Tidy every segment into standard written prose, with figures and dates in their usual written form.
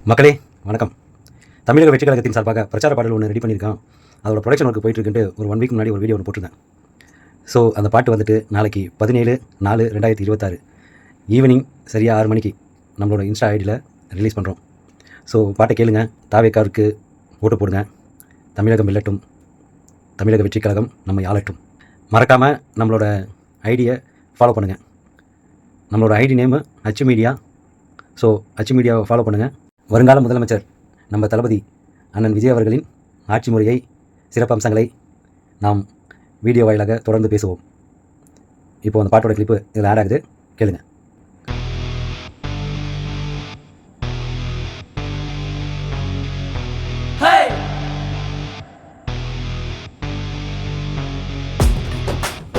மக்களே வணக்கம். தமிழக வெற்றி கழகத்தின் சார்பாக பிரச்சார பாடல் ஒன்று ரெடி பண்ணியிருக்கான். அதோட ப்ரொடக்ஷன் ஒர்க்கு போயிட்டுருக்குன்ட்டு ஒரு 1 வீக் முன்னாடி ஒரு வீடியோ ஒன்று போட்டிருந்தேன். ஸோ அந்த பாட்டு வந்துட்டு நாளைக்கு 17/4/2026 ஈவினிங் சரியாக 6 மணிக்கு நம்மளோட இன்ஸ்டா ஐடியில் ரிலீஸ் பண்ணுறோம். ஸோ பாட்டை கேளுங்க, தாவேக்காருக்கு ஓட்டு போடுங்க, தமிழகம் வெல்லட்டும், தமிழக வெற்றி கழகம் நம்மை ஆளட்டும். மறக்காமல் நம்மளோட ஐடியை ஃபாலோ பண்ணுங்கள். நம்மளோட ஐடி நேமு அச்சு மீடியா. ஸோ அச்சு மீடியாவை ஃபாலோ பண்ணுங்கள். வருங்கால முதலமைச்சர் நம்ம தளபதி அண்ணன் விஜய் அவர்களின் ஆட்சி முறையை, சிறப்பம்சங்களை நாம் வீடியோ வாயிலாக தொடர்ந்து பேசுவோம். இப்போது அந்த பாட்டோட கிளிப்பு இதில் ஆட் ஆகுது, கேளுங்க.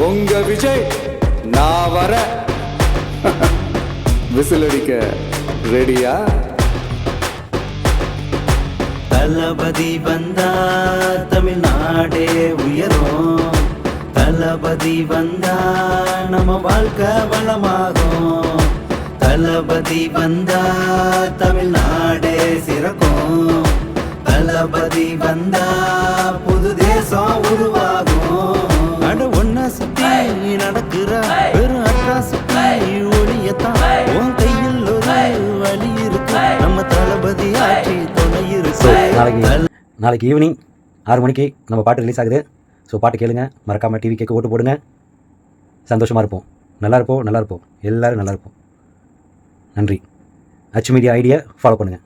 உங்க விஜய் நான் வர விசில் அடிக்க ரெடியா? தளபதி வந்தா தமிழ்நாடே உயரும், தளபதி வந்தா நம்ம வாழ்க்கை வளமாகும், தளபதி வந்தா தமிழ்நாடே சிறக்கும், தளபதி வந்தா புது தேசம் உருவாகும். அட ஒன்ன சுத்தி நடக்கிற பெரும் அட்ராசிட்டி ஒளியத்தான் உன் கையில் ஒரு வழி இருக்கு, நம்ம தளபதி ஆட்சி துணை ஸோ இருக்கு. நாளைக்கு ஈவினிங் 6 மணிக்கு நம்ம பாட்டு ரிலீஸ் ஆகுது. ஸோ பாட்டு கேளுங்க, மறக்காமல் டிவி கேட்க ஓட்டு போடுங்க. சந்தோஷமாக இருப்போம், நல்லா இருப்போம், எல்லோரும் நல்லா இருப்போம். நன்றி. அச்சு மீடியா ஐடியா ஃபாலோ பண்ணுங்கள்.